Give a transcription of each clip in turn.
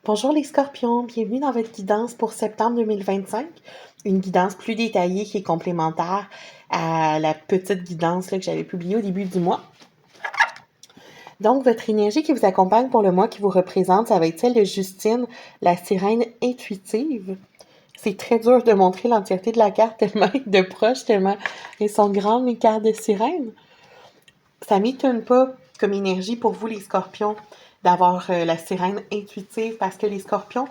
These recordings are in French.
Bonjour les scorpions, bienvenue dans votre guidance pour septembre 2025. Une guidance plus détaillée qui est complémentaire à la petite guidance là, que j'avais publiée au début du mois. Donc, votre énergie qui vous accompagne pour le mois qui vous représente, ça va être celle de Justine, la sirène intuitive. C'est très dur de montrer l'entièreté de la carte tellement de proches, tellement elles sont grandes, les cartes de sirène. Ça m'étonne pas comme énergie pour vous, les scorpions, d'avoir la sirène intuitive parce que les scorpions,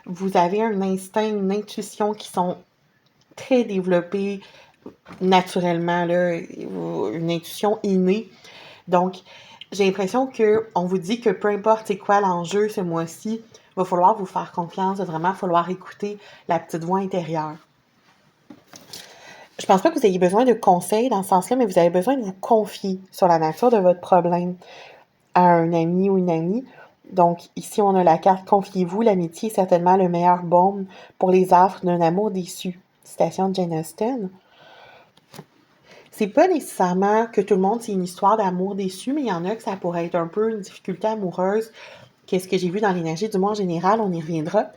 vous avez un instinct, une intuition qui sont très développés naturellement, là, une intuition innée. Donc, j'ai l'impression qu'on vous dit que peu importe c'est quoi l'enjeu ce mois-ci, il va falloir vous faire confiance, il va vraiment falloir écouter la petite voix intérieure. Je pense pas que vous ayez besoin de conseils dans ce sens-là, mais vous avez besoin de vous confier sur la nature de votre problème à un ami ou une amie. Donc, ici, on a la carte Confiez-vous, l'amitié est certainement le meilleur baume pour les affres d'un amour déçu. Citation de Jane Austen. C'est pas nécessairement que tout le monde, c'est une histoire d'amour déçu, mais il y en a que ça pourrait être un peu une difficulté amoureuse. Qu'est-ce que j'ai vu dans l'énergie du mois en général, on y reviendra.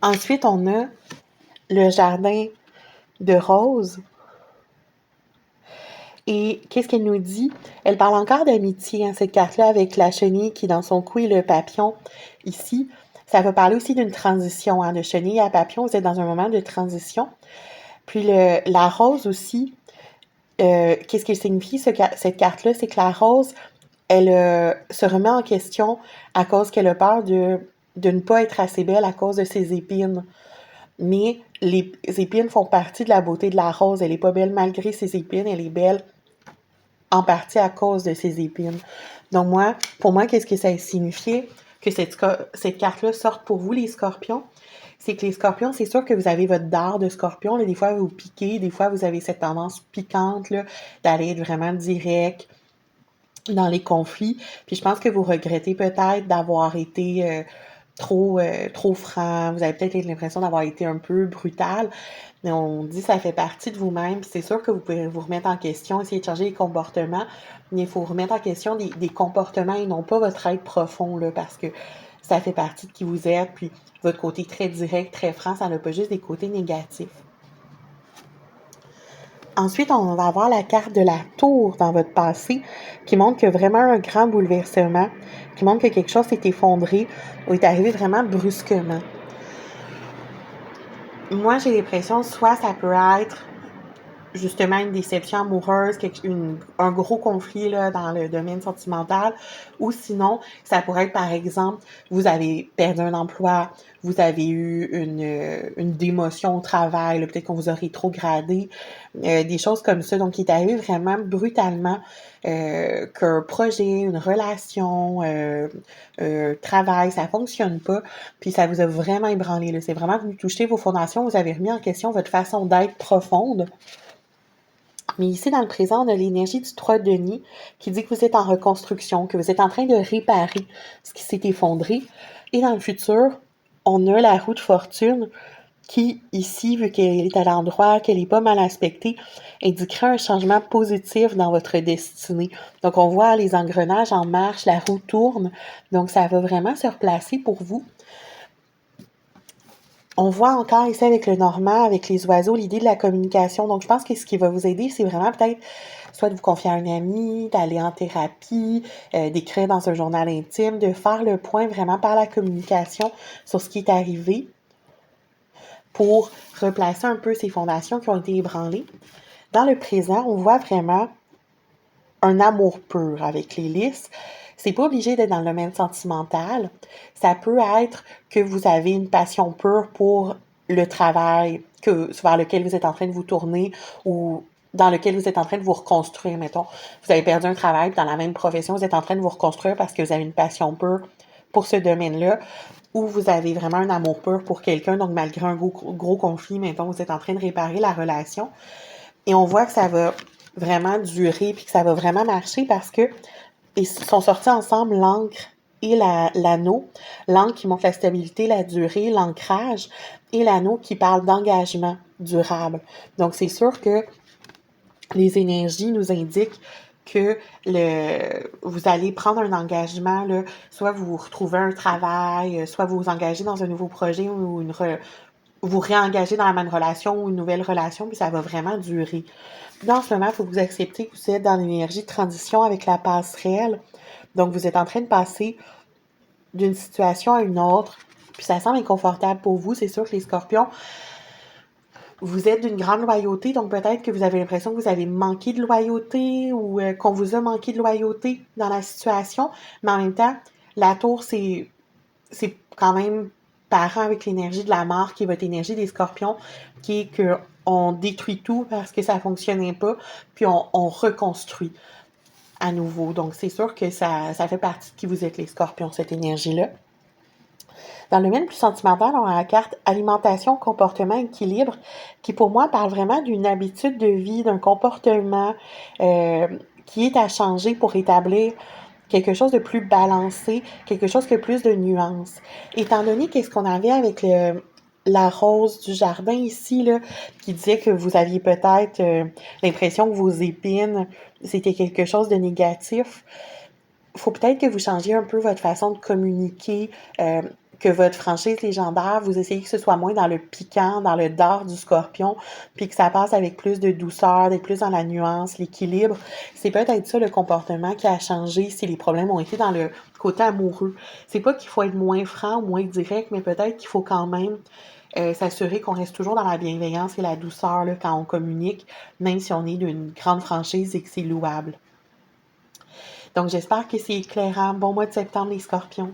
Ensuite, on a le jardin de roses. Et qu'est-ce qu'elle nous dit? Elle parle encore d'amitié, hein, cette carte-là, avec la chenille qui, dans son cou, et le papillon. Ici, ça va parler aussi d'une transition, hein, de chenille à papillon. Vous êtes dans un moment de transition. Puis la rose aussi, qu'est-ce qu'elle signifie, cette carte-là? C'est que la rose, elle se remet en question à cause qu'elle a peur de ne pas être assez belle à cause de ses épines. Mais les épines font partie de la beauté de la rose. Elle n'est pas belle malgré ses épines, elle est belle en partie à cause de ses épines. Donc pour moi, qu'est-ce que ça signifiait que cette carte-là sorte pour vous, les scorpions? C'est que les scorpions, c'est sûr que vous avez votre dard de scorpion. Là, des fois, vous piquez. Des fois, vous avez cette tendance piquante là, d'aller être vraiment direct dans les conflits. Puis je pense que vous regrettez peut-être d'avoir été trop franc. Vous avez peut-être l'impression d'avoir été un peu brutal. Mais on dit que ça fait partie de vous-même. C'est sûr que vous pouvez vous remettre en question, essayer de changer les comportements. Mais il faut remettre en question des comportements et non pas votre être profond, là, parce que ça fait partie de qui vous êtes. Puis votre côté très direct, très franc, ça n'a pas juste des côtés négatifs. Ensuite, on va avoir la carte de la tour dans votre passé qui montre que vraiment un grand bouleversement, qui montre que quelque chose s'est effondré ou est arrivé vraiment brusquement. Moi, j'ai l'impression, soit ça peut être justement une déception amoureuse, un gros conflit là, dans le domaine sentimental, ou sinon, ça pourrait être par exemple, vous avez perdu un emploi, vous avez eu une démotion au travail, là, peut-être qu'on vous a rétrogradé, des choses comme ça, donc qui est arrivé vraiment brutalement, qu'un projet, une relation, travail, ça fonctionne pas, puis ça vous a vraiment ébranlé, là. C'est vraiment venu toucher vos fondations, vous avez remis en question votre façon d'être profonde. Mais ici, dans le présent, on a l'énergie du 3 de denier qui dit que vous êtes en reconstruction, que vous êtes en train de réparer ce qui s'est effondré. Et dans le futur, on a la roue de fortune qui, ici, vu qu'elle est à l'endroit, qu'elle n'est pas mal aspectée, indiquera un changement positif dans votre destinée. Donc, on voit les engrenages en marche, la roue tourne. Donc, ça va vraiment se replacer pour vous. On voit encore ici avec le normand, avec les oiseaux, l'idée de la communication. Donc, je pense que ce qui va vous aider, c'est vraiment peut-être soit de vous confier à un ami, d'aller en thérapie, d'écrire dans un journal intime, de faire le point vraiment par la communication sur ce qui est arrivé pour replacer un peu ces fondations qui ont été ébranlées. Dans le présent, on voit vraiment un amour pur avec les lys. C'est pas obligé d'être dans le domaine sentimental. Ça peut être que vous avez une passion pure pour le travail vers lequel vous êtes en train de vous tourner ou dans lequel vous êtes en train de vous reconstruire, mettons. Vous avez perdu un travail dans la même profession, vous êtes en train de vous reconstruire parce que vous avez une passion pure pour ce domaine-là, ou vous avez vraiment un amour pur pour quelqu'un, donc malgré un gros conflit, mettons, vous êtes en train de réparer la relation. Et on voit que ça va vraiment durer puis que ça va vraiment marcher parce que ils sont sortis ensemble l'encre et l'anneau. L'encre qui montre la stabilité, la durée, l'ancrage et l'anneau qui parle d'engagement durable. Donc, c'est sûr que les énergies nous indiquent que vous allez prendre un engagement, là, soit vous retrouvez un travail, soit vous vous engagez dans un nouveau projet ou vous réengagez dans la même relation ou une nouvelle relation, puis ça va vraiment durer. Là, en ce moment, il faut que vous accepter que vous êtes dans l'énergie de transition avec la passerelle. Donc, vous êtes en train de passer d'une situation à une autre, puis ça semble inconfortable pour vous. C'est sûr que les scorpions, vous êtes d'une grande loyauté, donc peut-être que vous avez l'impression que vous avez manqué de loyauté ou qu'on vous a manqué de loyauté dans la situation, mais en même temps, la tour, c'est quand même parent avec l'énergie de la mort, qui est votre énergie des scorpions, qui est que on détruit tout parce que ça fonctionnait pas, puis on reconstruit à nouveau. Donc, c'est sûr que ça fait partie de qui vous êtes, les scorpions, cette énergie-là. Dans le domaine plus sentimental, on a la carte alimentation, comportement, équilibre, qui pour moi parle vraiment d'une habitude de vie, d'un comportement qui est à changer pour établir quelque chose de plus balancé, quelque chose qui a plus de nuances. Étant donné qu'est-ce qu'on avait avec la rose du jardin ici, là, qui disait que vous aviez peut-être l'impression que vos épines, c'était quelque chose de négatif, il faut peut-être que vous changiez un peu votre façon de communiquer, que votre franchise légendaire, vous essayez que ce soit moins dans le piquant, dans le dard du scorpion, puis que ça passe avec plus de douceur, d'être plus dans la nuance, l'équilibre. C'est peut-être ça le comportement qui a changé si les problèmes ont été dans le côté amoureux. C'est pas qu'il faut être moins franc ou moins direct, mais peut-être qu'il faut quand même s'assurer qu'on reste toujours dans la bienveillance et la douceur là, quand on communique, même si on est d'une grande franchise et que c'est louable. Donc, j'espère que c'est éclairant. Bon mois de septembre, les scorpions.